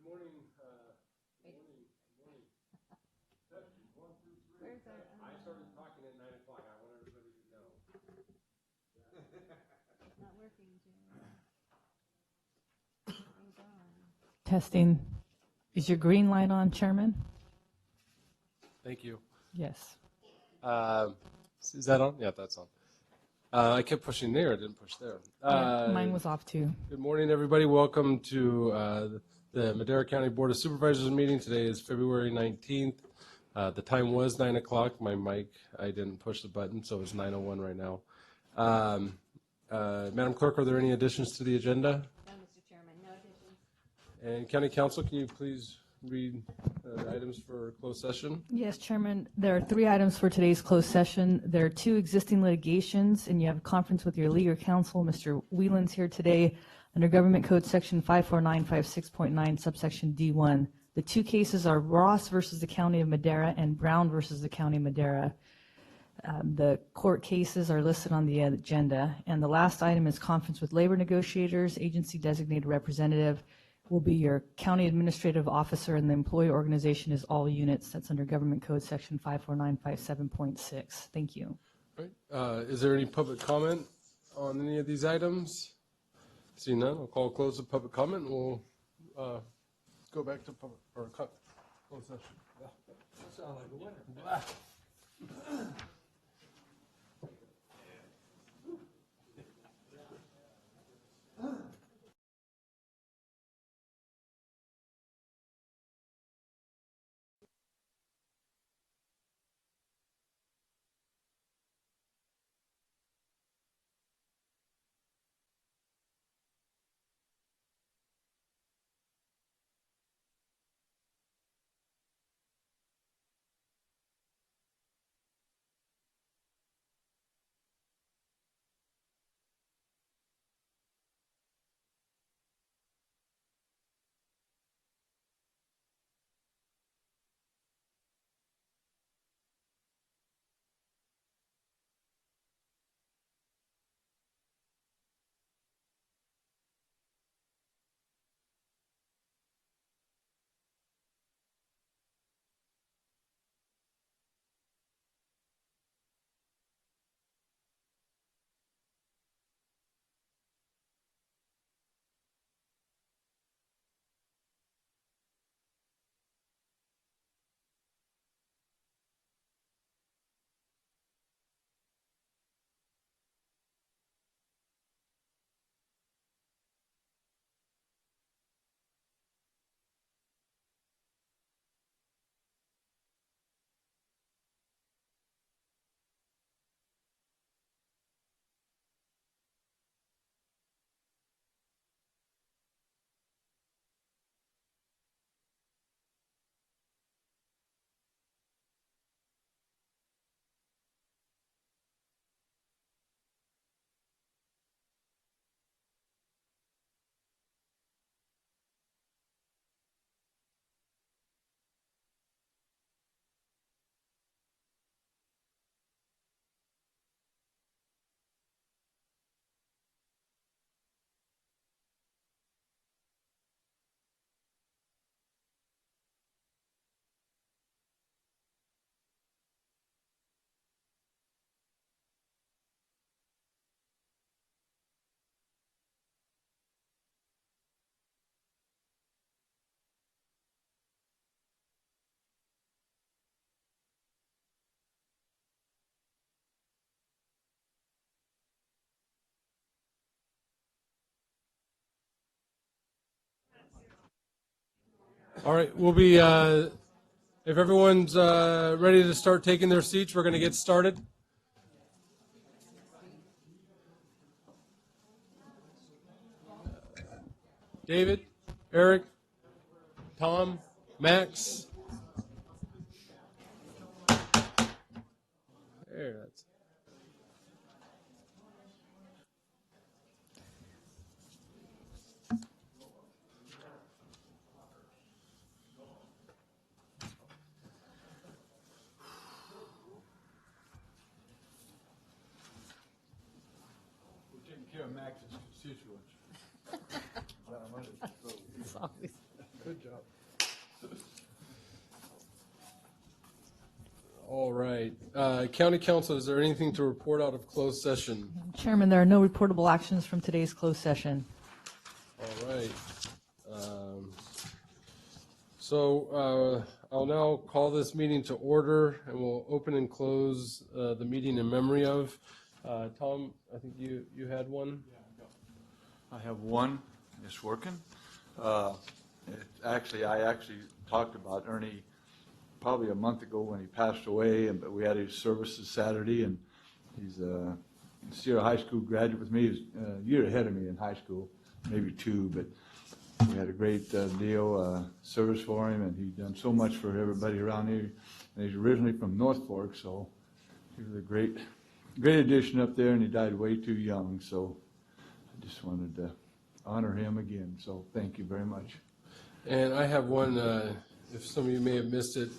morning. Good morning. Session 1 through 3. Where's our, I started talking at 9 o'clock. I want everybody to know. It's not working, Jim. Hold on. Testing. Is your green light on, Chairman? Thank you. Yes. Is that on? Yeah, that's on. I kept pushing there. I didn't push there. Yeah, mine was off too. Good morning, everybody. Welcome to the Madera County Board of Supervisors meeting. Today is February 19th. The time was 9 o'clock. My mic, I didn't push the button, so it's 9:01 right now. Madam Clerk, are there any additions to the agenda? No, Mr. Chairman, no additions. And County Council, can you please read the items for closed session? Yes, Chairman, there are 3 items for today's closed session. There are 2 existing litigations, and you have a conference with your legal counsel. Mr. Whelan's here today under Government Code Section 54956.9, subsection D1. The 2 cases are Ross versus the County of Madera and Brown versus the County of Madera. The court cases are listed on the agenda. And the last item is conference with labor negotiators. Agency designated representative will be your county administrative officer, and the employee organization is all units. That's under Government Code Section 54957.6. Thank you. All right. Is there any public comment on any of these items? Seeing none, I'll call close the public comment, and we'll go back to public or closed session. Sound like a winner. All right, we'll be, if everyone's ready to start taking their seats, we're going to get started. David, Eric, Tom, Max. There, that's. We're taking care of Max's constituents. It's always Good job. All right. County Council, is there anything to report out of closed session? Chairman, there are no reportable actions from today's closed session. All right. So I'll now call this meeting to order, and we'll open and close the meeting in memory of. Tom, I think you had one? I have one. It's working. I actually talked about Ernie probably a month ago when he passed away, but we had his services Saturday, and he's a Sierra High School graduate with me. He's a year ahead of me in high school, maybe 2, but we had a great deal service for him, and he's done so much for everybody around here. And he's originally from North Fork, so he was a great addition up there, and he died way too young, so I just wanted to honor him again, so thank you very much. And I have one, if some of you may have missed it,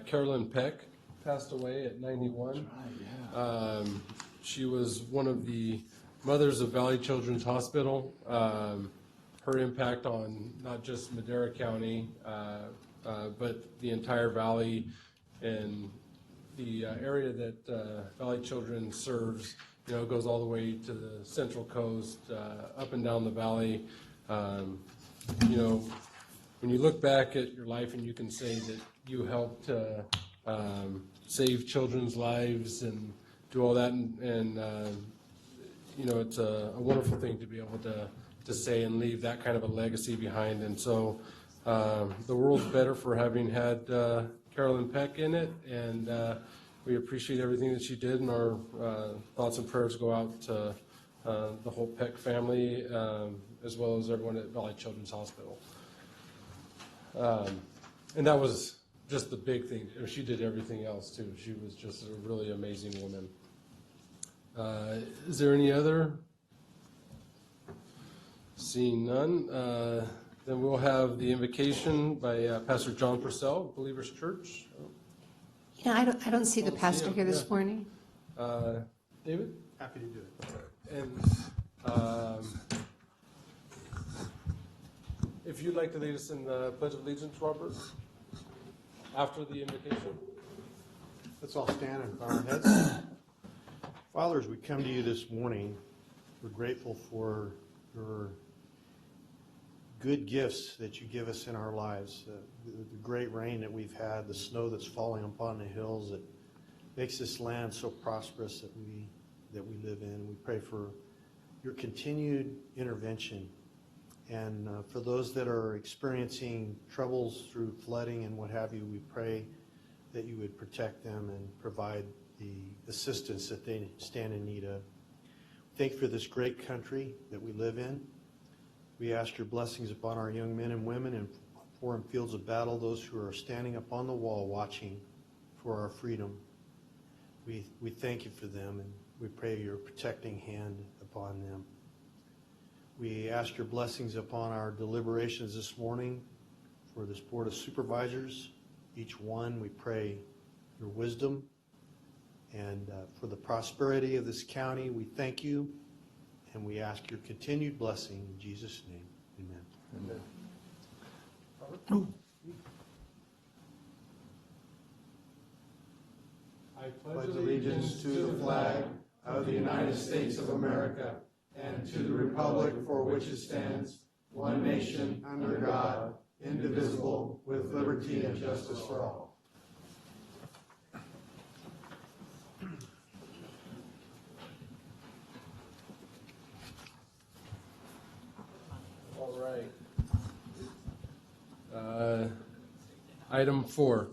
Carolyn Peck passed away at 91. She was one of the mothers of Valley Children's Hospital. Her impact on not just Madera County, but the entire valley and the area that Valley Children serves, goes all the way to the Central Coast, up and down the valley. When you look back at your life and you can say that you helped save children's lives and do all that, and it's a wonderful thing to be able to say and leave that kind of a legacy behind. And so the world's better for having had Carolyn Peck in it, and we appreciate everything that she did, and our thoughts and prayers go out to the whole Peck family, as well as everyone at Valley Children's Hospital. And that was just the big thing. She did everything else too. She was just a really amazing woman. Is there any other? Seeing none, then we'll have the invocation by Pastor John Purcell, Believers Church. Yeah, I don't see the pastor here this yeah. morning. David? Happy to do it. And if you'd like to lead us in the Pledge of Allegiance, Robert, after the invocation. Let's all stand and bow our heads. Father, as we come to you this morning, we're grateful for your good gifts that you give us in our lives. The great rain that we've had, the snow that's falling upon the hills that makes this land so prosperous that we live in. We pray for your continued intervention. And for those that are experiencing troubles through flooding and what have you, we pray that you would protect them and provide the assistance that they stand in need of. Thank you for this great country that we live in. We ask your blessings upon our young men and women in foreign fields of battle, those who are standing upon the wall watching for our freedom. We thank you for them, and we pray your protecting hand upon them. We ask your blessings upon our deliberations this morning for this Board of Supervisors. Each one, we pray your wisdom. And for the prosperity of this county, we thank you, and we ask your continued blessing in Jesus' name. Amen. Amen. I pledge allegiance to the flag of the United States of America and to the republic for which it stands, one nation, under God, indivisible, with liberty and justice for all. All right. Item 4.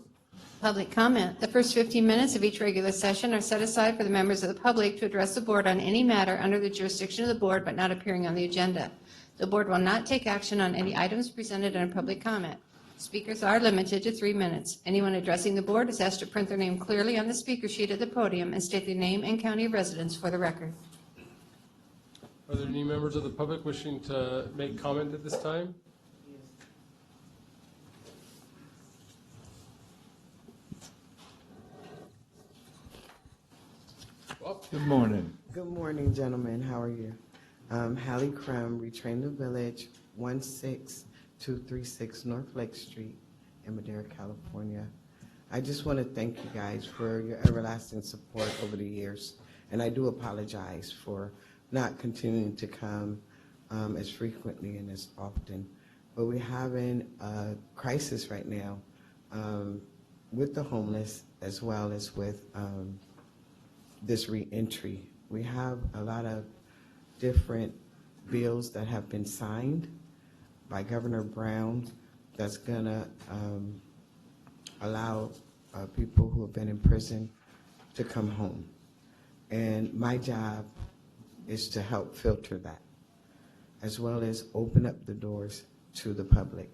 Public comment. The first 15 minutes of each regular session are set aside for the members of the public to address the board on any matter under the jurisdiction of the board but not appearing on the agenda. The board will not take action on any items presented under public comment. Speakers are limited to 3 minutes. Anyone addressing the board is asked to print their name clearly on the speaker sheet at the podium and state their name and county of residence for the record. Are there any members of the public wishing to make comment at this time? Good morning. Good morning, gentlemen. How are you? Hallie Crum, Retrain the Village, 236 North Lake Street in Madera, California. I just want to thank you guys for your everlasting support over the years, and I do apologize for not continuing to come as frequently and as often. But we're having a crisis right now with the homeless as well as with this reentry. We have a lot of different bills that have been signed by Governor Brown that's gonna allow people who have been in prison to come home. And my job is to help filter that, as well as open up the doors to the public.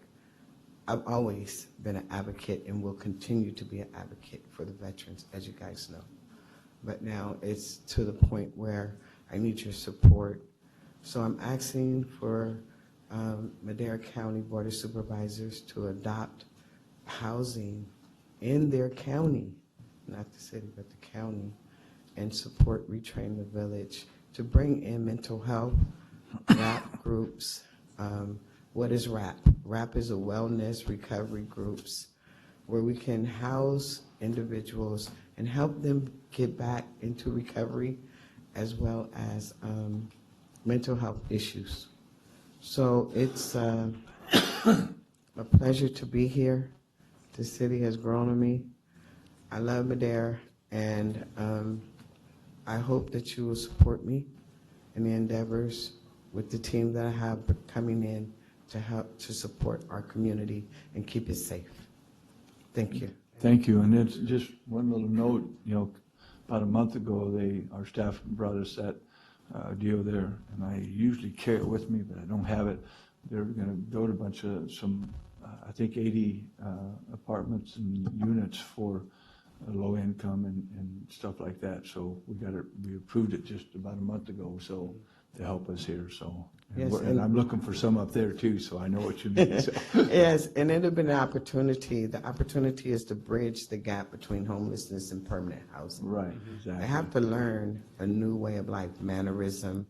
I've always been an advocate and will continue to be an advocate for the veterans, as you guys know. But now it's to the point where I need your support. So I'm asking for Madera County Board of Supervisors to adopt housing in their county, not the city, but the county, and support Retrain the Village to bring in mental health, RAP groups. What is RAP? RAP is a wellness recovery groups where we can house individuals and help them get back into recovery, as well as mental health issues. So it's a pleasure to be here. The city has grown on me. I love Madera, and I hope that you will support me in the endeavors with the team that I have coming in to help to support our community and keep it safe. Thank you. Thank you, and it's just one little note, about a month ago, our staff brought us that deal there, and I usually carry it with me, but I don't have it. They're gonna build a bunch of I think 80 apartments and units for low income and stuff like that. So we approved it just about a month ago, so to help us here, so. Yes, And I'm looking for some up there too, so I know what you mean. So. Yes, and it'll be an opportunity. The opportunity is to bridge the gap between homelessness and permanent housing. Right, exactly. I have to learn a new way of life, mannerism,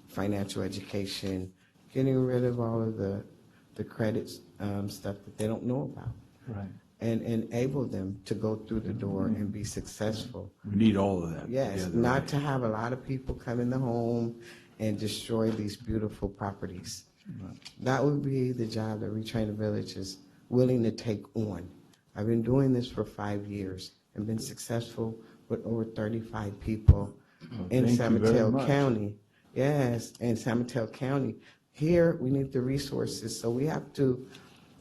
financial education, getting rid of all of the credits stuff that they don't know about. Right. And enable them to go through the door and be successful. We need all of that. Yes, together, not right. to have a lot of people come in the home and destroy these beautiful properties. Right. That would be the job that Retrain the Village is willing to take on. I've been doing this for 5 years and been successful with over 35 people in thank San you very Mateo much. County. Yes, in San Mateo County. Here, we need the resources, so we have to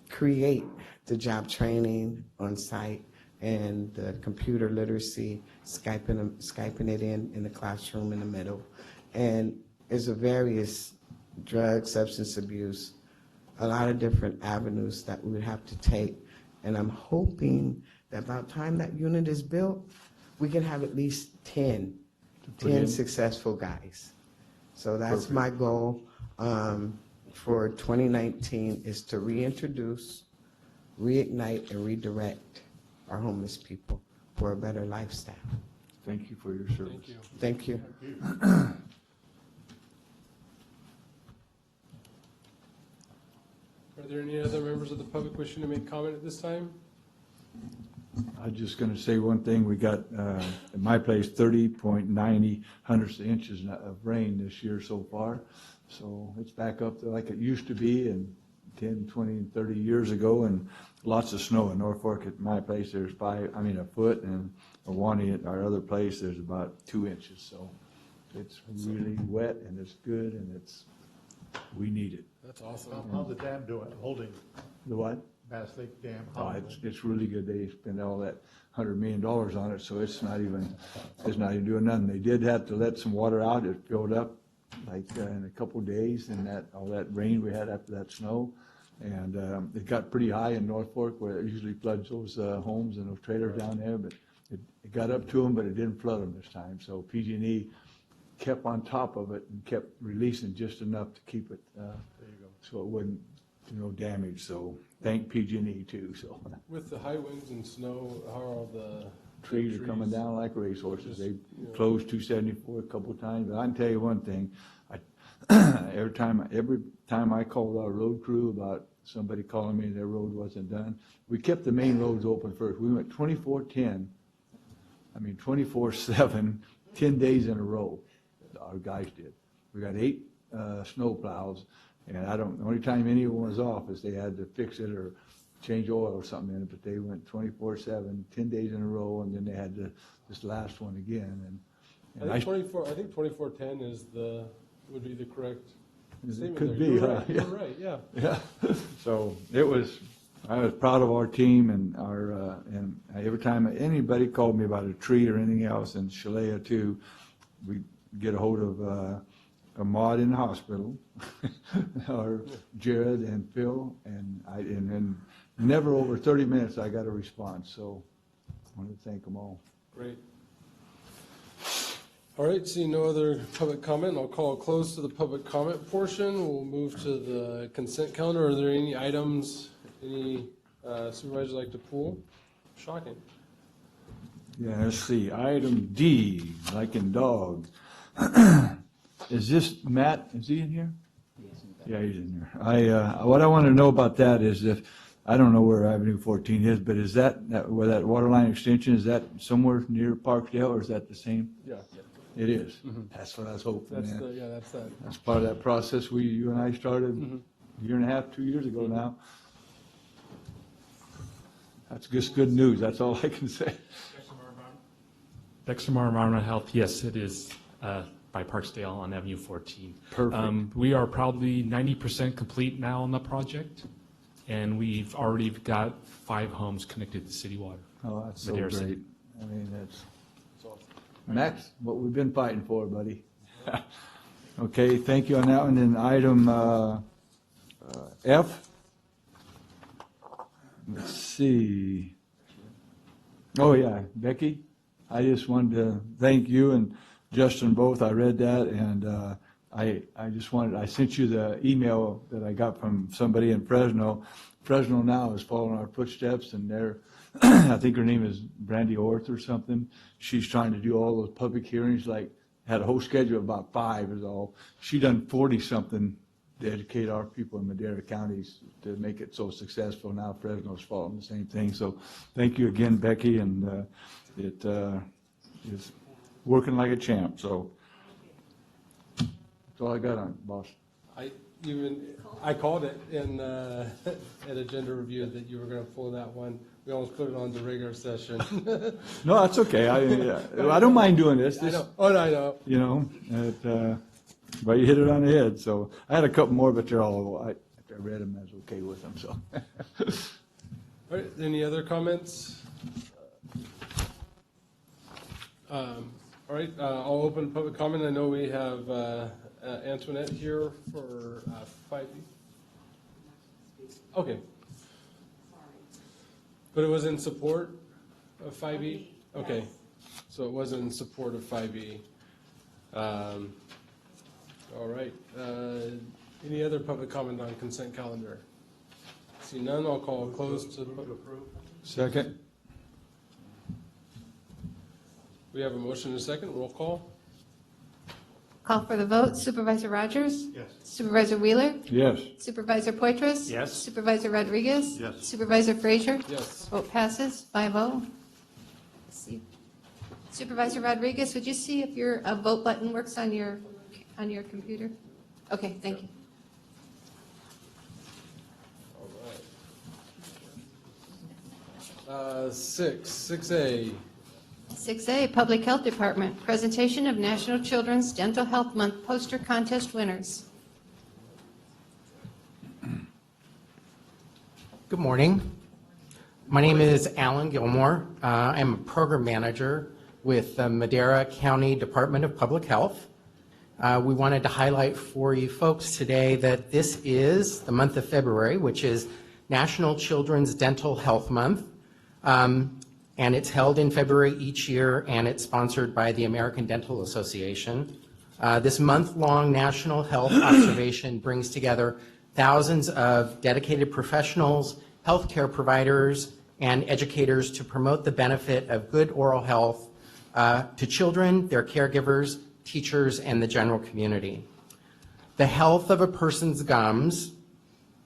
create the job training on site and the computer literacy, Skyping it in the classroom in the middle. And there's a various drug, substance abuse, a lot of different avenues that we would have to take. And I'm hoping that about the time that unit is built, we can have at least 10 successful guys. So that's Perfect. my goal for 2019 is to reintroduce, reignite, and redirect our homeless people for a better lifestyle. Thank you for your service. Thank you. Are there any other members of the public wishing to make comment at this time? I'm just gonna say one thing, we got, in my place, 30.90 hundredths of inches of rain this year so far. So it's back up to like it used to be and 10, 20, and 30 years ago, and lots of snow in Norfolk. At my place, there's a foot, and Awani at our other place, there's about 2 inches. So it's really wet and it's good and we need it. That's awesome. How's the dam doing, holding The what? Bass Lake Dam? Oh, it's really good. They spent all that $100 million on it, so it's not even doing nothing. They did have to let some water out. It filled up like in a couple of days, and all that rain we had after that snow. And it got pretty high in North Fork where it usually floods those homes and those trailers down there, but it got up to them, but it didn't flood them this time. So PG&E kept on top of it and kept releasing just enough to keep it so it wouldn't do no damage. So thank PG&E too. So With the high winds and snow, how are all the trees are coming down like racehorses. They closed 274 a couple of times. But I can tell you one thing, every time I called our road crew about somebody calling me their road wasn't done, we kept the main roads open first. We went 24/10, 24/7, 10 days in a row, our guys did. We got 8 snow plows, and the only time anyone was off is they had to fix it or change oil or something in it, but they went 24/7, 10 days in a row, and then they had this last one again. And I think 2410 would be the correct statement could there. be, You're huh? right, Yeah. You're right, yeah. Yeah, so I was proud of our team and and every time anybody called me about a tree or anything else, and Shalea too, we get a hold of Ahmad in the hospital, or Jared and Phil, and never over 30 minutes I got a response, so I want to thank them all. Great. All right, seeing no other public comment, I'll call a close to the public comment portion. We'll move to the consent calendar. Are there any items any supervisors like to pull? Shocking. Yeah, let's see, item D, like in dogs. Is this Matt, is he in here? Yeah, he's in here. What I want to know about that is I don't know where Avenue 14 is, but is that where that water line extension, is that somewhere near Parkdale, or is that the same? Yeah. It is. That's what I was hoping, That's man. that's that. That's part of that process you and I started a year and a half, 2 years ago now. That's just good news, that's all I can say. Dexter Environmental Health, yes, it is by Parksdale on Avenue 14. Perfect. We are probably 90% complete now on the project, and we've already got 5 homes connected to city water. Oh, that's so Madera great. City. I mean, Max, what we've been fighting for, buddy. Okay, thank you on that one. And item F. Let's see. Oh, yeah, Becky, I just wanted to thank you and Justin both. I read that, and I sent you the email that I got from somebody in Fresno. Fresno now is following our footsteps, and they're I think her name is Brandy Orth or something. She's trying to do all those public hearings, like, had a whole schedule of about 5 is all. She done 40-something to educate our people in Madera counties to make it so successful. Now Fresno's following the same thing. So thank you again, Becky, and it is working like a champ. So that's all I got on it, boss. I called it in at agenda review that you were going to pull that one. We almost put it on the regular session. No, that's okay. I don't mind doing this. I know. Oh, no, I know. You know, but you hit it on the head. So I had a couple more, but they're all, after I read them, I was okay with them, so. All right, any other comments? All right, I'll open public comment. I know we have Antoinette here for 5E. Okay. But it was in support of 5E? Okay, so it wasn't in support of 5E. All right, any other public comment on consent calendar? See none, I'll call close to approve. Second. We have a motion and a second, roll call. Call for the vote. Supervisor Rogers? Yes. Supervisor Wheeler? Yes. Supervisor Poitras? Yes. Supervisor Rodriguez? Yes. Supervisor Frazier? Yes. Vote passes 5-0. Let's see. Supervisor Rodriguez, would you see if your vote button works on your computer? Okay, thank you. All right. 6A. 6A, Public Health Department, presentation of National Children's Dental Health Month poster contest winners. Good morning. My name is Alan Gilmore. I'm a program manager with the Madera County Department of Public Health. We wanted to highlight for you folks today that this is the month of February, which is National Children's Dental Health Month. And it's held in February each year, and it's sponsored by the American Dental Association. This month-long national health observation brings together thousands of dedicated professionals, healthcare providers, and educators to promote the benefit of good oral health to children, their caregivers, teachers, and the general community. The health of a person's gums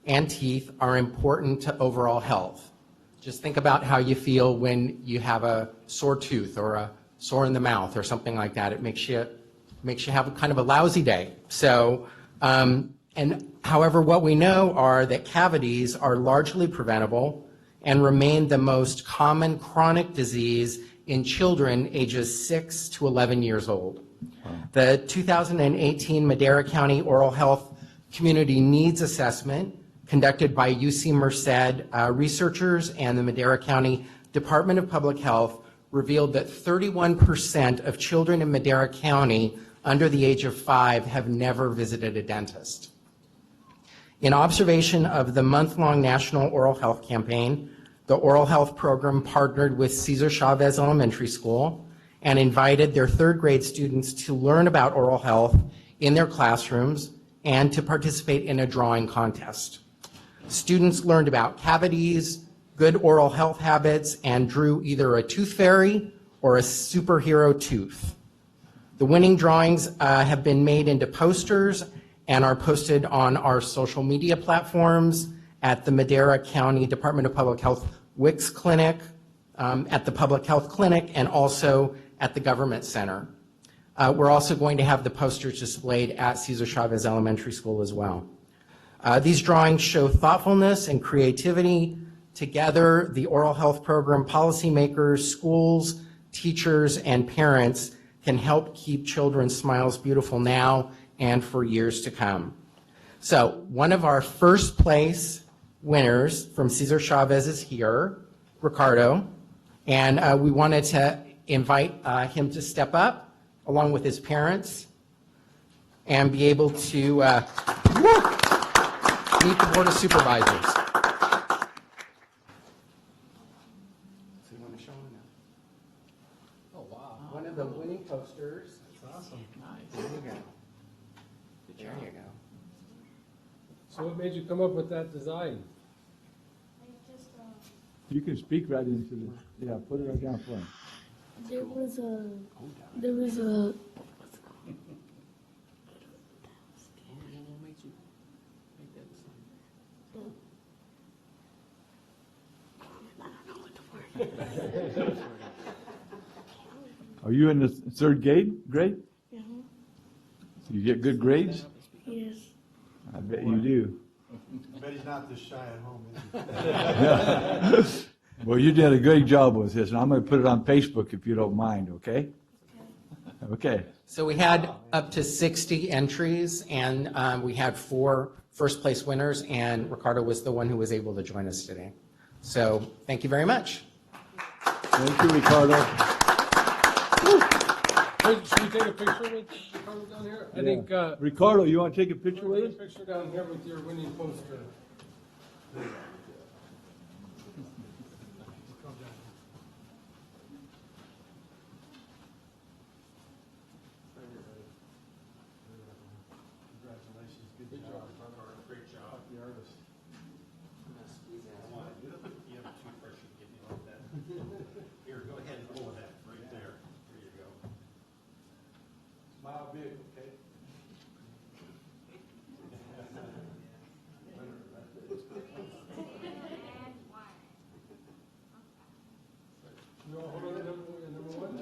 and teeth are important to overall health. Just think about how you feel when you have a sore tooth or a sore in the mouth or something like that. It makes you have kind of a lousy day. So, and however, what we know are that cavities are largely preventable and remain the most common chronic disease in children ages 6 to 11 years old. The 2018 Madera County Oral Health Community Needs Assessment conducted by UC Merced researchers and the Madera County Department of Public Health revealed that 31% of children in Madera County under the age of 5 have never visited a dentist. In observation of the month-long National Oral Health Campaign, the Oral Health Program partnered with Cesar Chavez Elementary School and invited their third grade students to learn about oral health in their classrooms and to participate in a drawing contest. Students learned about cavities, good oral health habits, and drew either a tooth fairy or a superhero tooth. The winning drawings have been made into posters and are posted on our social media platforms, at the Madera County Department of Public Health Wicks Clinic, at the Public Health Clinic, and also at the Government Center. We're also going to have the posters displayed at Cesar Chavez Elementary School as well. These drawings show thoughtfulness and creativity. Together, the oral health program policymakers, schools, teachers, and parents can help keep children's smiles beautiful now and for years to come. So one of our first place winners from Cesar Chavez is here, Ricardo, and we wanted to invite him to step up along with his parents and be able to meet the Board of Supervisors. So you want to show him now? Oh, wow. One of the winning posters. That's awesome. Nice. There you go. There you go. So what made you come up with that design? You can speak right into the, yeah, put it right down front. There was a Are you in the third grade? So you get good grades? yes. I bet you do. I bet he's not this shy at home, is he? Well, you did a great job with this, and I'm going to put it on Facebook if you don't mind, okay? Okay. So we had up to 60 entries, and we had 4 first place winners, and Ricardo was the one who was able to join us today. So thank you very much. Thank you, Ricardo. Hey, should we take a picture with Ricardo down here? I think, Ricardo, you want to take a picture we'll with take a us? picture down here with your winning poster. Congratulations, good job. Great job. The artist. You have a toothbrush, you can get me like that. Here, go ahead and pull that right there. There you go. Smile big, okay? You want to hold on to number one?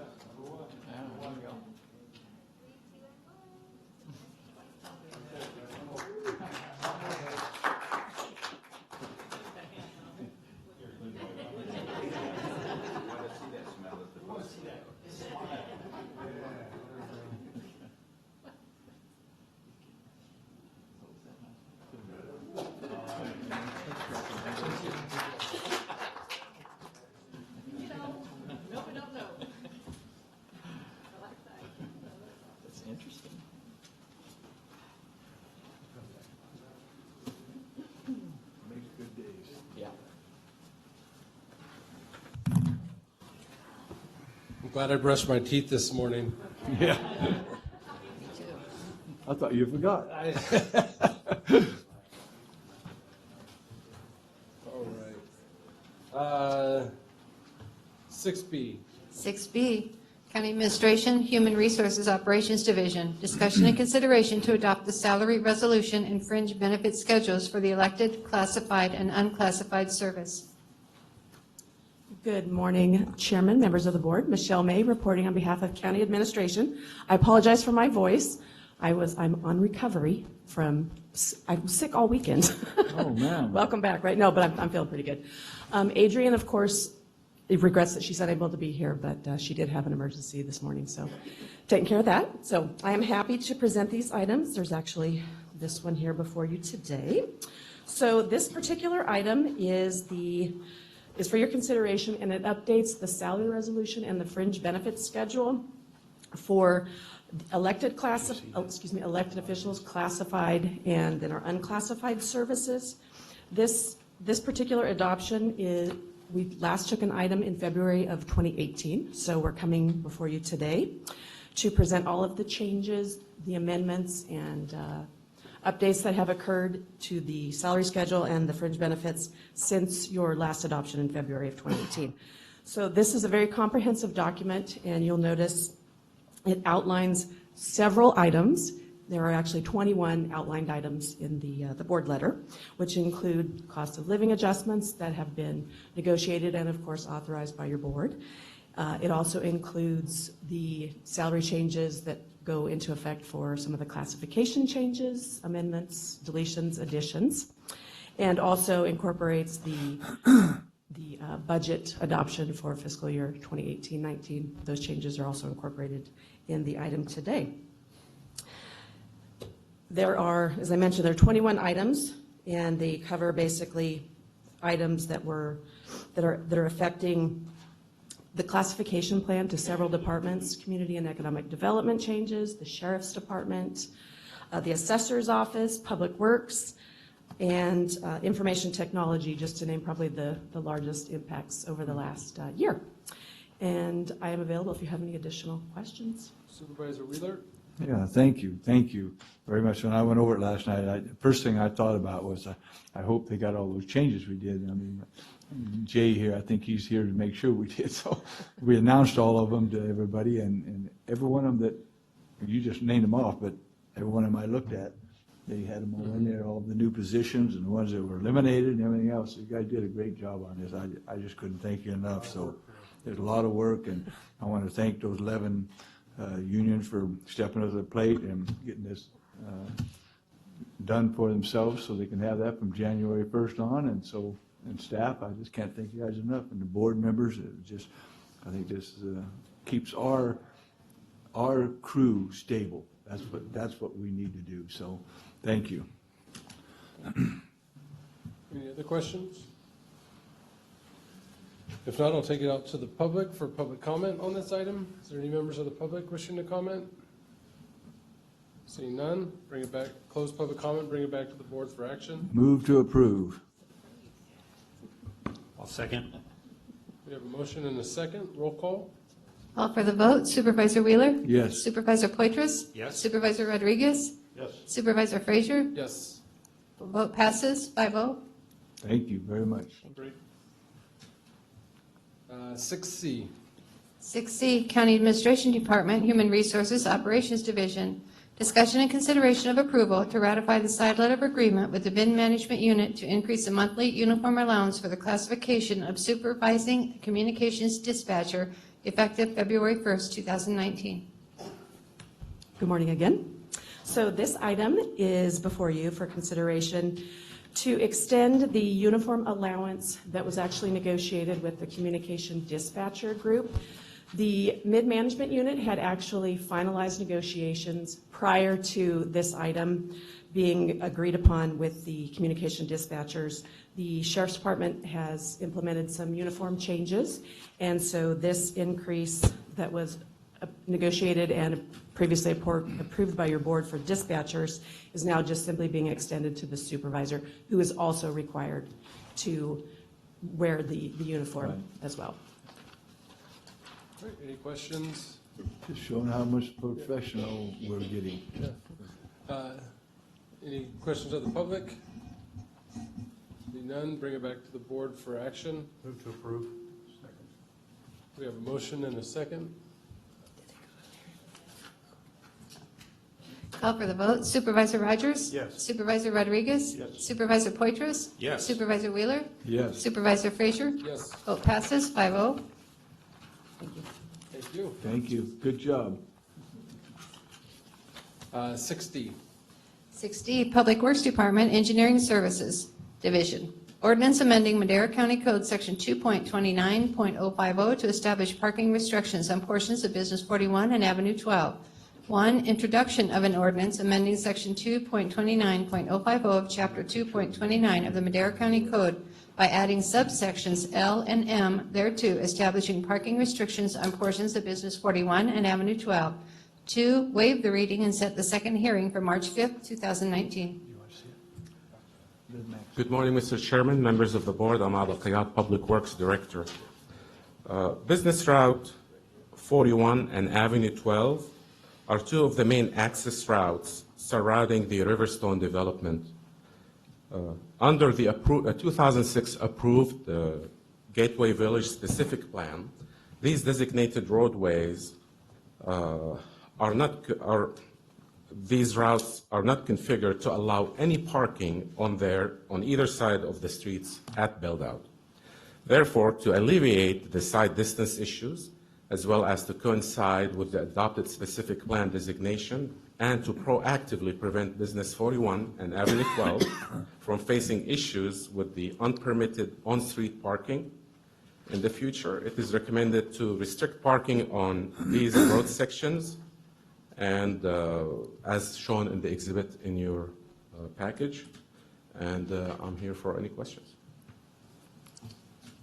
I'm glad I brushed my teeth this morning. Yeah. I thought you forgot. All right. 6B. 6B, County Administration, Human Resources Operations Division, discussion and consideration to adopt the salary resolution and fringe benefit schedules for the elected, classified, and unclassified service. Good morning, Chairman, members of the board. Michelle May reporting on behalf of County Administration. I apologize for my voice. I'm on recovery from, I was sick all weekend. Oh, man. Welcome back, right? No, but I'm feeling pretty good. Adrian, of course, regrets that she's unable to be here, but she did have an emergency this morning, so taking care of that. So I am happy to present these items. There's actually this one here before you today. So this particular item is for your consideration, and it updates the salary resolution and the fringe benefits schedule for elected officials, classified, and then our unclassified services. This particular adoption is, we last took an item in February of 2018, so we're coming before you today to present all of the changes, the amendments, and updates that have occurred to the salary schedule and the fringe benefits since your last adoption in February of 2018. So this is a very comprehensive document, and you'll notice it outlines several items. There are actually 21 outlined items in the board letter, which include cost of living adjustments that have been negotiated and, of course, authorized by your board. It also includes the salary changes that go into effect for some of the classification changes, amendments, deletions, additions, and also incorporates the budget adoption for fiscal year 2018-19. Those changes are also incorporated in the item today. There are, as I mentioned, there are 21 items, and they cover basically items that are affecting the classification plan to several departments, community and economic development changes, the sheriff's department, the assessor's office, public works, and information technology, just to name probably the largest impacts over the last year. And I am available if you have any additional questions. Supervisor Wheeler? Yeah, thank you very much. When I went over it last night, first thing I thought about was I hope they got all those changes we did. I mean, Jay here, I think he's here to make sure we did. So we announced all of them to everybody, and every one of them that, you just named them off, but every one of them I looked at, they had them all in there, all the new positions and the ones that were eliminated and everything else. You guys did a great job on this. I just couldn't thank you enough. So there's a lot of work, and I want to thank those 11 unions for stepping up to the plate and getting this done for themselves so they can have that from January 1st on. And staff, I just can't thank you guys enough. And the board members, I think this keeps our crew stable. That's what we need to do. So thank you. Any other questions? If not, I'll take it out to the public for public comment on this item. Is there any members of the public wishing to comment? Seeing none, bring it back, close public comment, bring it back to the board for action. Move to approve. I'll second. We have a motion and a second. Roll call. Call for the vote. Supervisor Wheeler? Yes. Supervisor Poitras? Yes. Supervisor Rodriguez? Yes. Supervisor Frazier? Yes. The vote passes 5-0. Thank you very much. Great. 6C. 6C, County Administration Department, Human Resources Operations Division. Discussion and consideration of approval to ratify the side letter of agreement with the bin management unit to increase the monthly uniform allowance for the classification of supervising communications dispatcher effective February 1st, 2019. Good morning again. So this item is before you for consideration to extend the uniform allowance that was actually negotiated with the communication dispatcher group. The mid-management unit had actually finalized negotiations prior to this item being agreed upon with the communication dispatchers. The Sheriff's Department has implemented some uniform changes, and so this increase that was negotiated and previously approved by your board for dispatchers is now just simply being extended to the supervisor, who is also required to wear the uniform as well. All right, any questions? Just showing how much professional we're getting. Any questions of the public? Seeing none, bring it back to the board for action. Move to approve. Second. We have a motion and a second. Call for the vote. Supervisor Rogers? Yes. Supervisor Rodriguez? Yes. Supervisor Poitras? Yes. Supervisor Wheeler? Yes. Supervisor Frazier? Yes. Vote passes 5-0. Thank you. Thank you. Good job. 6D. 6D, Public Works Department, Engineering Services Division. Ordinance amending Madera County Code Section 2.29.050 to establish parking restrictions on portions of Business 41 and Avenue 12. 1, introduction of an ordinance amending Section 2.29.050 of Chapter 2.29 of the Madera County Code by adding subsections L and M thereto, establishing parking restrictions on portions of Business 41 and Avenue 12. 2, waive the reading and set the second hearing for March 5th, 2019. Good morning, Mr. Chairman, members of the board. I'm Abel Qiyad, Public Works Director. Business Route 41 and Avenue 12 are two of the main access routes surrounding the Riverstone development. Under the 2006 approved Gateway Village specific plan, these designated roadways these routes are not configured to allow any parking on either side of the streets at build-out. Therefore, to alleviate the side distance issues, as well as to coincide with the adopted specific plan designation, and to proactively prevent Business 41 and Avenue 12 from facing issues with the unpermitted on-street parking in the future, it is recommended to restrict parking on these road sections and as shown in the exhibit in your package. And I'm here for any questions.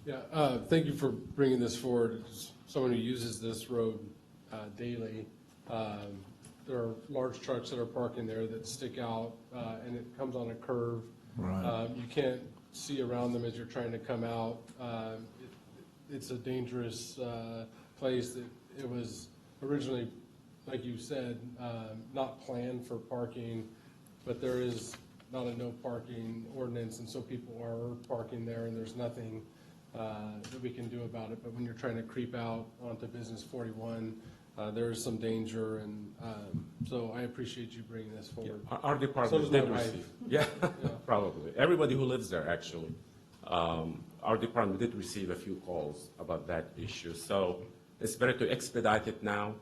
Yeah, thank you for bringing this forward. As someone who uses this road daily, there are large trucks that are parking there that stick out, and it comes on a curve. Right. You can't see around them as you're trying to come out. It's a dangerous place. It was originally, like you said, not planned for parking, but there is not a no parking ordinance, and so people are parking there, and there's nothing that we can do about it. But when you're trying to creep out onto Business 41, there is some danger, and so I appreciate you bringing this forward. Our So department does my did wife. receive. Yeah, probably. Everybody who lives there, actually. Our department did receive a few calls about that issue. So it's better to expedite it now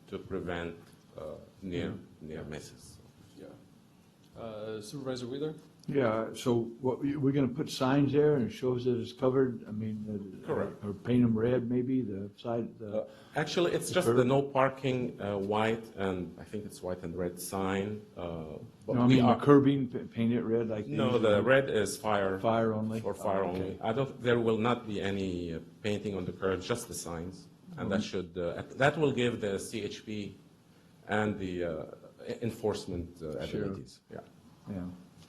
to prevent near misses. Yeah. Supervisor Wheeler? Yeah, so we're going to put signs there and it shows that it's covered, I mean, Correct. or paint them red maybe, the side, Actually, it's just curb? the no parking white, and I think it's white and red sign. But no, I we mean, the are, curbing, paint it red like. no, the red is fire. Fire only? For fire Oh, okay. only. There will not be any painting on the curb, just the signs. And that will give the CHP and the enforcement abilities. Yeah. Yeah,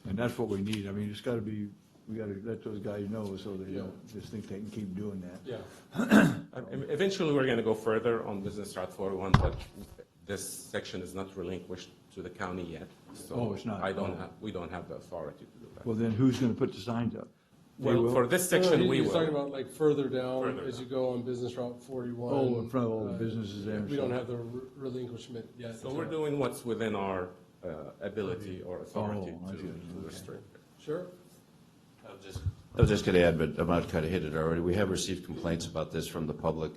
and that's what we need. I mean, it's got to be, we got to let those guys know so they don't just think they can keep doing that. Yeah. Eventually, we're going to go further on Business Route 41, but this section is not relinquished to the county yet. So Oh, it's not? we don't have the authority to do that. Well, then who's going to put the signs up? They Well, will? for this section, we He's talking will. about like further down Further as you go on Business Route 41. Oh, in front of all the businesses there and We don't stuff. have the relinquishment yet. So we're doing what's within our ability or authority Oh, I see. to Okay. restrict. Sure. I was just going to add, but I might kind of hit it already. We have received complaints about this from the public.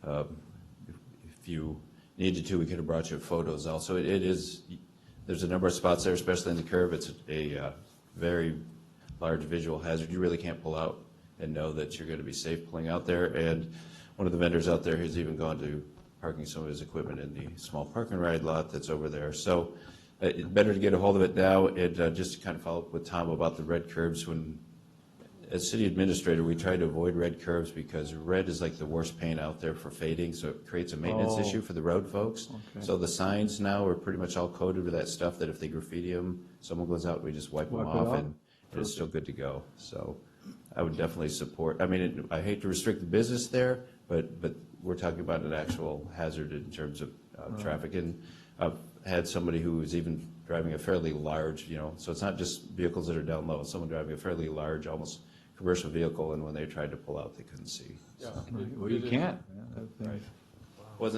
If you needed to, we could have brought you photos also. It is, there's a number of spots there, especially in the curve. It's a very large visual hazard. You really can't pull out and know that you're going to be safe pulling out there. And one of the vendors out there has even gone to parking some of his equipment in the small park and ride lot that's over there. So it's better to get a hold of it now. And just to kind of follow up with Tom about the red curbs, when as city administrator, we try to avoid red curves because red is like the worst paint out there for fading, so it creates a maintenance Oh. issue for the road folks. Okay. So the signs now are pretty much all coated with that stuff that if they graffiti them, someone goes out, we just wipe them Wipe it off off? and it's still good to go. So I would definitely support, I mean, I hate to restrict the business there, but we're talking about an actual hazard in terms of traffic. And I've had somebody who was even driving a fairly large, so it's not just vehicles that are down low, someone driving a fairly large, almost commercial vehicle, and when they tried to pull out, they couldn't see. Yeah. Well, you can't. Yeah, that thing-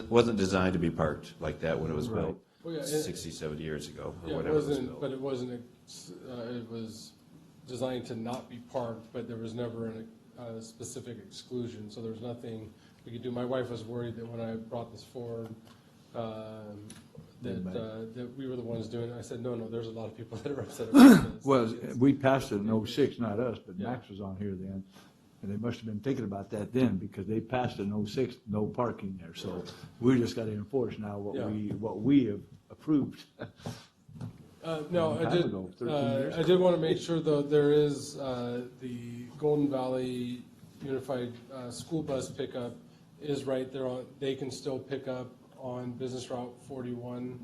Wasn't designed to be parked like that when it was built. Well, yeah, 60, 70 years ago, or Yeah, it whatever was wasn't, built. but it wasn't, it was designed to not be parked, but there was never a specific exclusion, so there was nothing we could do. My wife was worried that when I brought this forward, that we were the ones doing it. I said, no, there's a lot of people that are upset about this. Well, we passed it in '06, not us, but Yeah. Max was on here then. And they must have been thinking about that then, because they passed it in '06, no parking there. So we just got to enforce now what we have approved. No, Long time ago, 13 years I did want to make sure, though, there is the Golden Valley Unified School Bus pickup is right there on, they can still pick up on Business Route 41,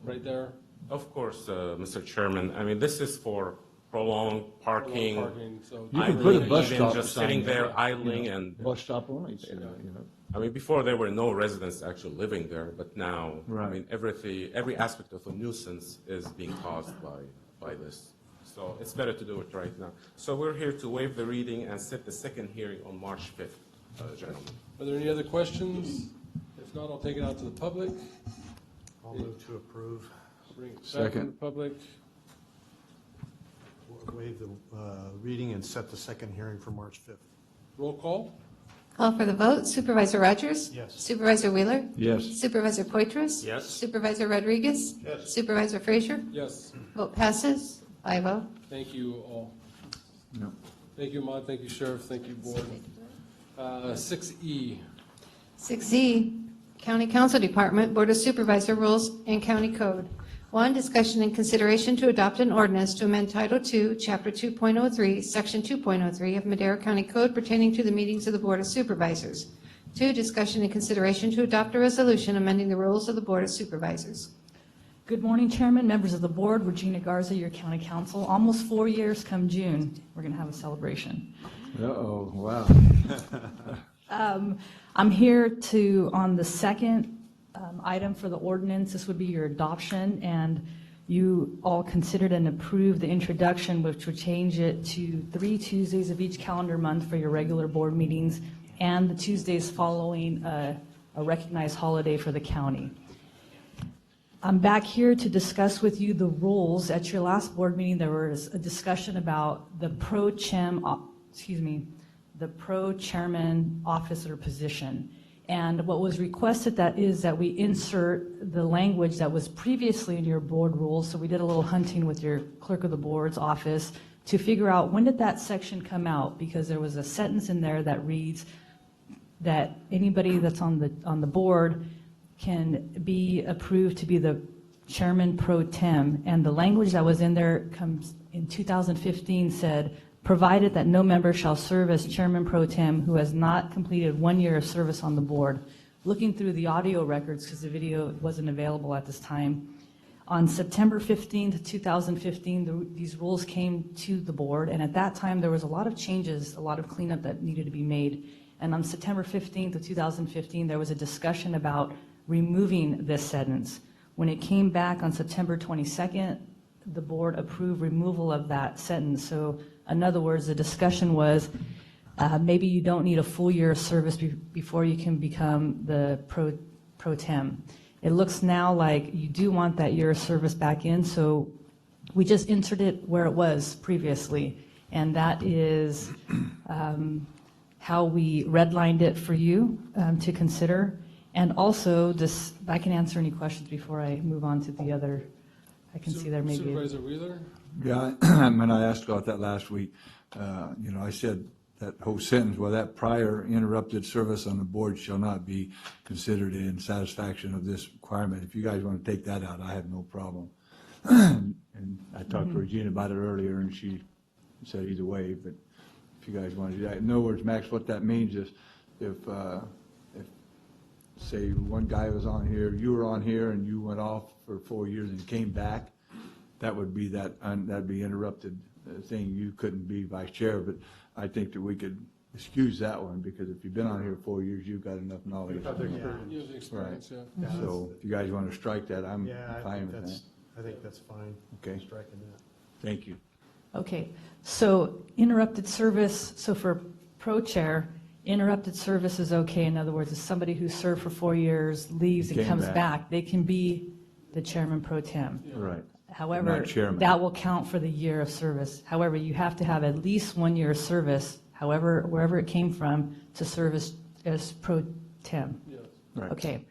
right there. Of course, Mr. Chairman, I mean, this is for prolonged parking. Parking, so. You can put a idling, bus even stop just sign sitting there there, idling and, Bus stop only, you know. I mean, before there were no residents actually living there, but now, I Right. mean, every aspect of a nuisance is being caused by this. So it's better to do it right now. So we're here to waive the reading and set the second hearing on March 5th, gentlemen. Are there any other questions? If not, I'll take it out to the public. I'll move to approve. Bring it back to the Second. public. Waive the reading and set the second hearing for March 5th. Roll call? Call for the vote. Supervisor Rogers? Yes. Supervisor Wheeler? Yes. Supervisor Poitras? Yes. Supervisor Rodriguez? Yes. Supervisor Frazier? Yes. Vote passes 5-0. Thank you all. No. Thank you, Ahmad. Thank you, Sheriff. Thank you, Board. 6E. 6E, County Council Department, Board of Supervisor Rules and County Code. 1, discussion and consideration to adopt an ordinance to amend Title II, Chapter 2.03, Section 2.03 of Madera County Code pertaining to the meetings of the Board of Supervisors. 2, discussion and consideration to adopt a resolution amending the rules of the Board of Supervisors. Good morning, Chairman, members of the board. Regina Garza, your county council. Almost 4 years come June. We're going to have a celebration. Uh-oh, wow. I'm here on the second item for the ordinance. This would be your adoption, and you all considered and approved the introduction, which would change it to 3 Tuesdays of each calendar month for your regular board meetings and the Tuesdays following a recognized holiday for the county. I'm back here to discuss with you the rules. At your last board meeting, there was a discussion about the pro chairman officer position. And what was requested that we insert the language that was previously in your board rules. So we did a little hunting with your clerk of the board's office to figure out when did that section come out, because there was a sentence in there that reads that anybody that's on the board can be approved to be the chairman pro tem. And the language that was in there comes in 2015 said, provided that no member shall serve as chairman pro tem who has not completed 1 year of service on the board. Looking through the audio records, because the video wasn't available at this time, on September 15th, 2015, these rules came to the board, and at that time there was a lot of changes, a lot of cleanup that needed to be made. And on September 15th of 2015, there was a discussion about removing this sentence. When it came back on September 22nd, the board approved removal of that sentence. So in other words, the discussion was maybe you don't need a full year of service before you can become the pro tem. It looks now like you do want that year of service back in, so we just inserted it where it was previously, and that is how we redlined it for you to consider. And also, I can answer any questions before I move on to the other. I can see there maybe. Supervisor Wheeler? Yeah, when I asked about that last week, I said that whole sentence, well, that prior interrupted service on the board shall not be considered in satisfaction of this requirement. If you guys want to take that out, I have no problem. And I talked to Regina about it earlier, and she said either way, but if you guys want to do that. In other words, Max, what that means is if say one guy was on here, you were on here, and you went off for 4 years and came back, that would be that'd be interrupted thing. You couldn't be vice chair, but I think that we could excuse that one, because if you've been on here 4 years, you've got enough knowledge. You have the experience, yeah. So if you guys want to strike that, I'm Yeah, fine with that. I think that's fine. Okay. Striking that. Thank you. Okay, so interrupted service, so for pro chair, interrupted service is okay. In other words, if somebody who served for 4 years leaves and Came comes back. back, they can be the chairman pro tem. Right. However, Not chairman. that will count for the year of service. However, you have to have at least 1 year of service, however, wherever it came from, to serve as pro tem. Right. Okay,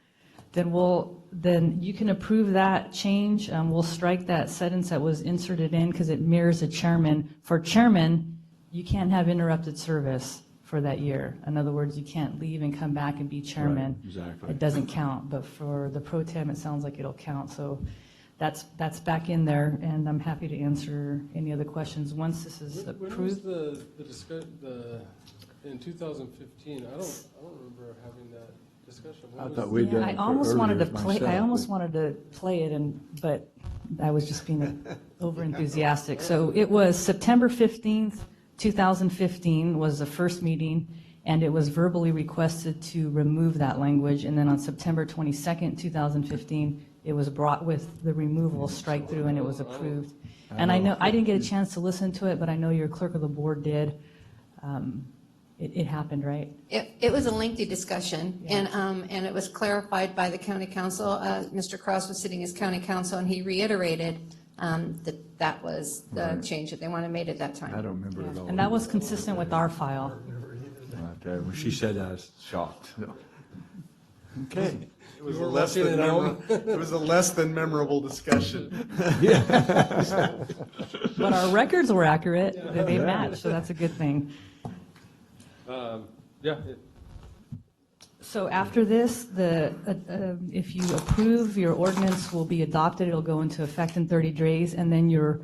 then you can approve that change. We'll strike that sentence that was inserted in because it mirrors a chairman. For chairman, you can't have interrupted service for that year. In other words, you can't leave and come back and be chairman. Right, exactly. It doesn't count, but for the pro tem, it sounds like it'll count. So that's back in there, and I'm happy to answer any other questions once this is When was approved. in 2015? I don't remember having that discussion. When I was thought we'd done Yeah, I it for almost wanted to earlier play, I myself, almost but- wanted to play it, but I was just being over enthusiastic. So it was September 15th, 2015 was the first meeting, and it was verbally requested to remove that language. And then on September 22nd, 2015, it was brought with the removal, strike through, and it was approved. And I know, I didn't get a chance to listen to it, but I know your clerk of the board did. It happened, right? It was a lengthy discussion, and it was clarified by the county council. Mr. Cross was sitting as county council, and he reiterated that was the change that they wanted made at that I time. don't remember at all. And that was consistent with our file. When she said that, I was shocked. Okay. It was You a were less watching than at home? it was a less than memorable discussion. But our records were accurate, they matched, so that's a good thing. Yeah, So after this, if you approve, your ordinance will be adopted, it'll go into effect in 30 days, and then your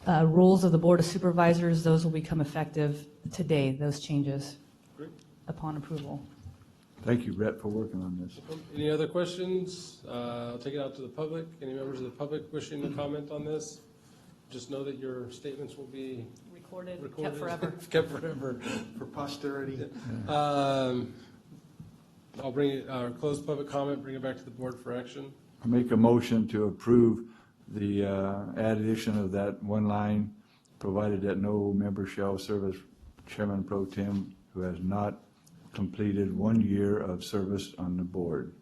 rules of the Board of Supervisors, those will become effective today, those changes, Great. upon approval. Thank you, Brett, for working on this. Any other questions? I'll take it out to the public. Any members of the public wishing to comment on this? Just know that your statements will be Recorded, recorded. kept forever. Kept forever. For posterity. I'll bring it, close public comment, bring it back to the board for action. I make a motion to approve the addition of that one line, provided that no member shall serve as chairman pro tem who has not completed 1 year of service on the board,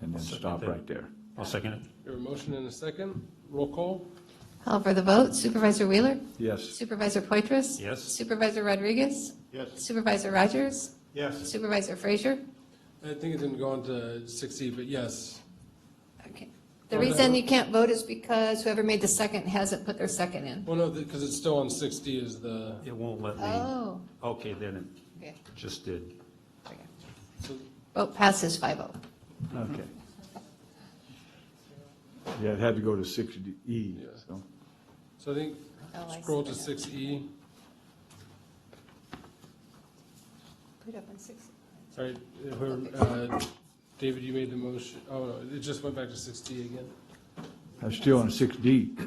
and then stop right there. I'll second it. We have a motion and a second. Roll call. Call for the vote. Supervisor Wheeler? Yes. Supervisor Poitras? Yes. Supervisor Rodriguez? Yes. Supervisor Rogers? Yes. Supervisor Frazier? I think it didn't go on to 6E, but yes. Okay. The reason you can't vote is because whoever made the second hasn't put their second in. Well, no, because it's still on 6D is the, It won't let me. Oh, Okay, then okay. it just did. Okay. so Vote passes 5-0. Okay. Yeah, it had to go to 6E, so. so I think, Oh, I scroll to see. 6E. Put up on 6. Sorry, David, you made the motion. Oh, no, it just went back to 6D again. I'm still on 6D.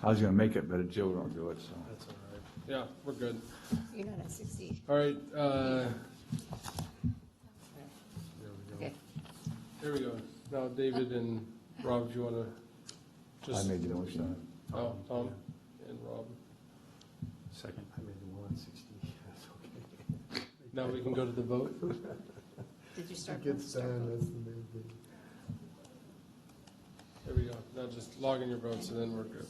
I was gonna make it, but Joe don't do it, so. That's all right. Yeah, we're good. You're not on 60. All right, Okay. there we go. Now, David and Rob, do you want to I just? made the motion. Oh, Tom and Rob. Second. I made the 160, that's okay. Now we can go to the vote. Did you start? It gets done, that's the main thing. There we go. Now just log in your votes and then we're good.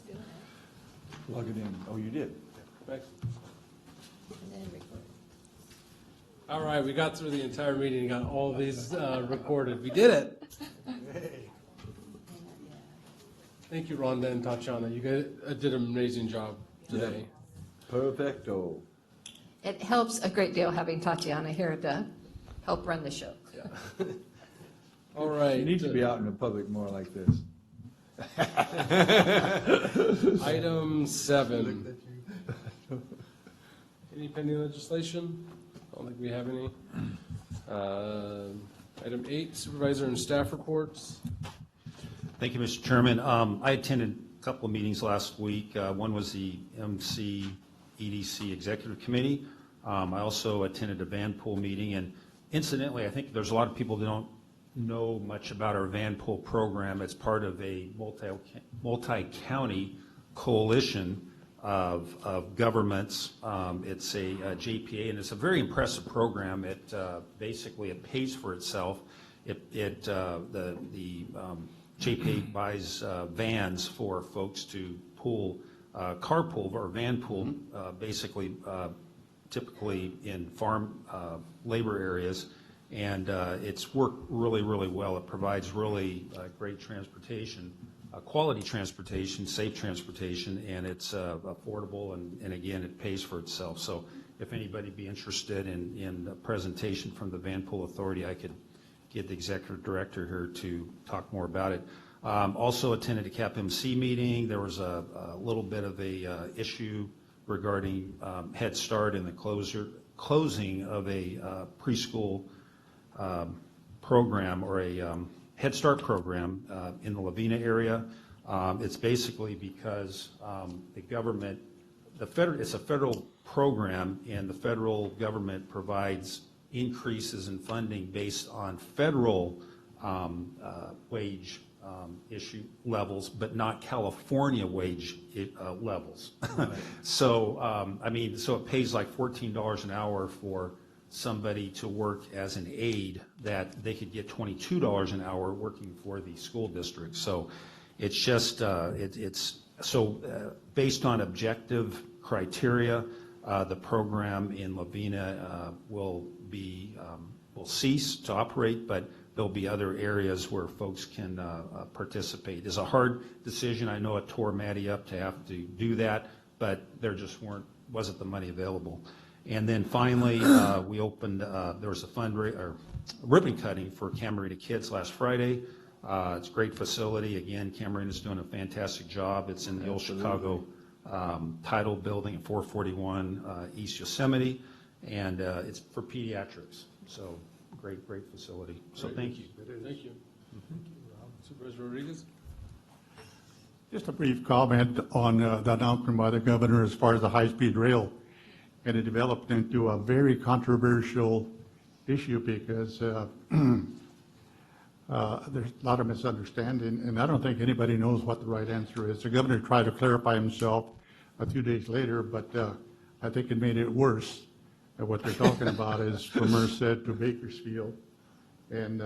Plug it in. Oh, you did? Back. And then record. All right, we got through the entire meeting, got all these recorded. We did it. Thank you, Rhonda and Tatiana. You guys did an amazing job today. Perfecto. It helps a great deal having Tatiana here to help run the show. Yeah. All right. You need to be out in the public more like this. Item 7. Any pending legislation? I don't think we have any. Item 8, supervisor and staff reports. Thank you, Mr. Chairman. I attended a couple of meetings last week. One was the EDC Executive Committee. I also attended a van pool meeting, and incidentally, I think there's a lot of people that don't know much about our van pool program. It's part of a multi-county coalition of governments. It's a JPA, and it's a very impressive program. It basically it pays for itself. The JPA buys vans for folks to pool, carpool or van pool, basically typically in farm labor areas, and it's worked really, really well. It provides really great transportation, quality transportation, safe transportation, and it's affordable, and again, it pays for itself. So if anybody be interested in a presentation from the Van Pool Authority, I could get the executive director here to talk more about it. Also attended a CAPMC meeting. There was a little bit of a issue regarding Head Start and the closing of a preschool program, or a Head Start program in the Lavina area. It's basically because the government, it's a federal program, and the federal government provides increases in funding based on federal wage issue levels, but not California wage levels. So, I mean, so it pays like $14 an hour for somebody to work as an aide, that they could get $22 an hour working for the school district. So it's just, based on objective criteria, the program in Lavina will cease to operate, but there'll be other areas where folks can participate. It's a hard decision. I know it tore Maddie up to have to do that, but there just wasn't the money available. And then finally, we opened, there was a ribbon cutting for Camarita Kids last Friday. It's a great facility. Again, Camarita's doing a fantastic job. It's in the old Chicago Title Building at 441 East Yosemite, and it's for pediatrics. So great facility. So thank you. Thank you. Supervisor Rodriguez? Just a brief comment on the announcement by the governor as far as the high-speed rail. And it developed into a very controversial issue because there's a lot of misunderstanding, and I don't think anybody knows what the right answer is. The governor tried to clarify himself a few days later, but I think it made it worse. And what they're talking about is from Merced to Bakersfield and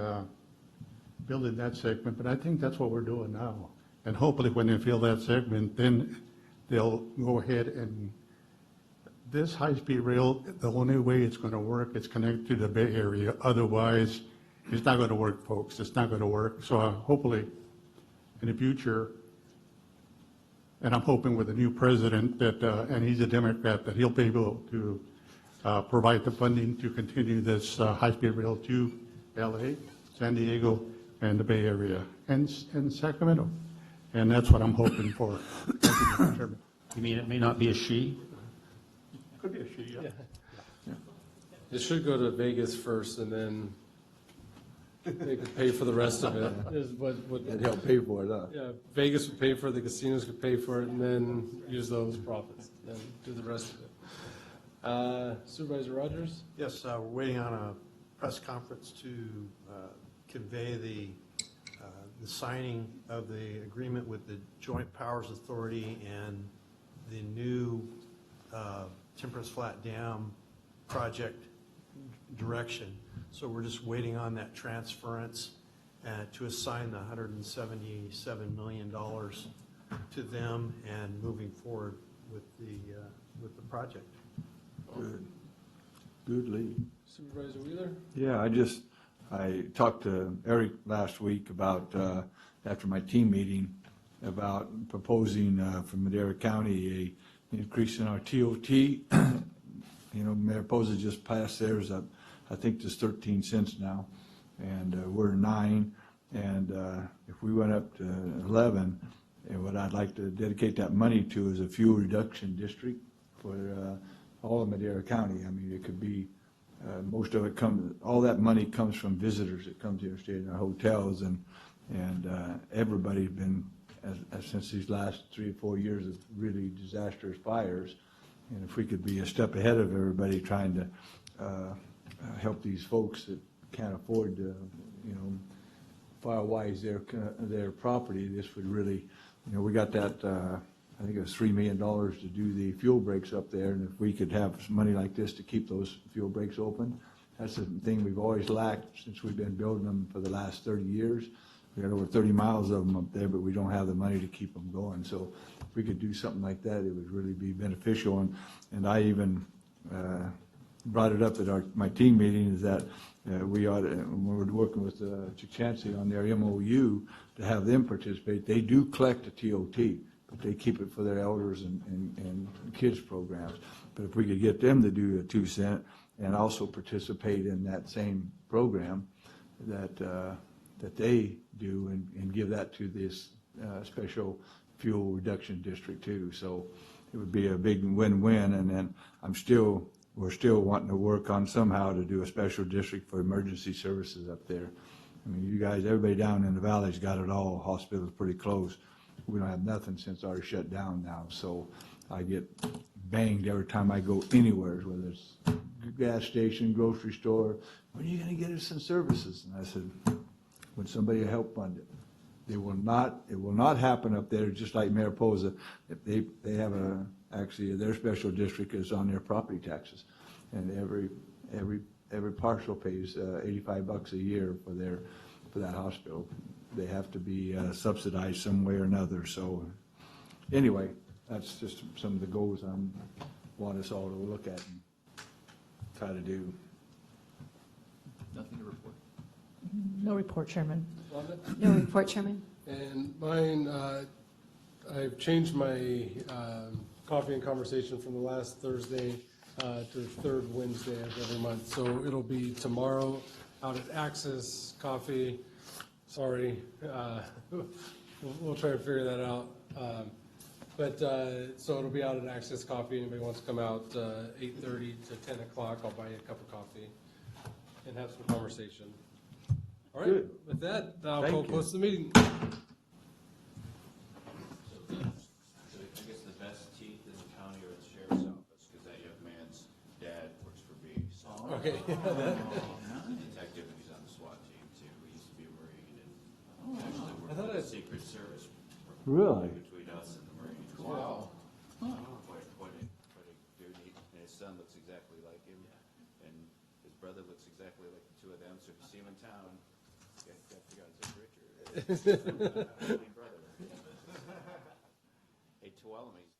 building that segment. But I think that's what we're doing now. And hopefully when they fill that segment, then they'll go ahead and this high-speed rail, the only way it's going to work is connected to the Bay Area. Otherwise, it's not going to work, folks. It's not going to work. So hopefully in the future, and I'm hoping with the new president that, and he's a Democrat, that he'll be able to provide the funding to continue this high-speed rail to LA, San Diego, and the Bay Area, and Sacramento. And that's what I'm hoping for. You mean it may not be a she? Could be a she, yeah. It should go to Vegas first, and then they could pay for the rest of it. And help pay for it, huh? Yeah, Vegas would pay for it, the casinos could pay for it, and then use those profits, and do the rest of it. Supervisor Rogers? Yes, we're waiting on a press conference to convey the signing of the agreement with the Joint Powers Authority and the new Temperance Flat Dam project direction. So we're just waiting on that transference to assign the $177 million to them and moving forward with the project. Good lead. Supervisor Wheeler? Yeah, I talked to Eric last week about, after my team meeting, about proposing from Madera County a increase in our TOT. You know, Mariposa just passed theirs up, I think just 13 cents now, and we're 9. And if we went up to 11, and what I'd like to dedicate that money to is a fuel reduction district for all of Madera County. I mean, it could be, most of it comes, all that money comes from visitors that come here, stay in our hotels, and everybody's been, since these last 3 or 4 years of really disastrous fires, and if we could be a step ahead of everybody trying to help these folks that can't afford to, you know, firewise their property, this would really, you know, we got that, I think it was $3 million to do the fuel breaks up there, and if we could have some money like this to keep those fuel breaks open, that's the thing we've always lacked since we've been building them for the last 30 years. We got over 30 miles of them up there, but we don't have the money to keep them going. So if we could do something like that, it would really be beneficial. And I even brought it up at my team meeting, is that we ought to, when we're working with Chick-Chancellor on their MOU, to have them participate. They do collect a TOT, but they keep it for their elders and kids programs. But if we could get them to do a 2 cent and also participate in that same program that they do, and give that to this special fuel reduction district too. So it would be a big win-win. And then we're still wanting to work on somehow to do a special district for emergency services up there. I mean, you guys, everybody down in the valley's got it all. Hospital's pretty close. We don't have nothing since ours shut down now. So I get banged every time I go anywhere, whether it's gas station, grocery store. When are you going to get us some services? And I said, when somebody will help fund it. It will not happen up there, just like Mariposa. If they have actually their special district is on their property taxes. And every parcel pays $85 a year for that hospital. They have to be subsidized some way or another. So anyway, that's just some of the goals I want us all to look at and try to do. Nothing to report. No report, Chairman. No report, Chairman. And mine, I've changed my coffee and conversation from the last Thursday to the third Wednesday of every month. So it'll be tomorrow out at Access Coffee. Sorry, we'll try to figure that out. So it'll be out at Access Coffee. Anybody wants to come out 8:30 to 10 o'clock, I'll buy you a cup of coffee and have some conversation. All right, Good. with that, I'll Thank you. close the meeting. So I guess the best teeth in the county are the sheriff's office, because that young man's dad works for me. So Okay. he's a detective, and he's on the SWAT team too. He used to be a Marine, and actually I worked thought with the it- Secret Service Really? between us and the Marines. Wow. Quite a dude. And his son looks exactly like him, and his brother looks exactly like the two of them. So if you see him in town, you have to figure out his Richard. Brother. Hey, Tuolumne's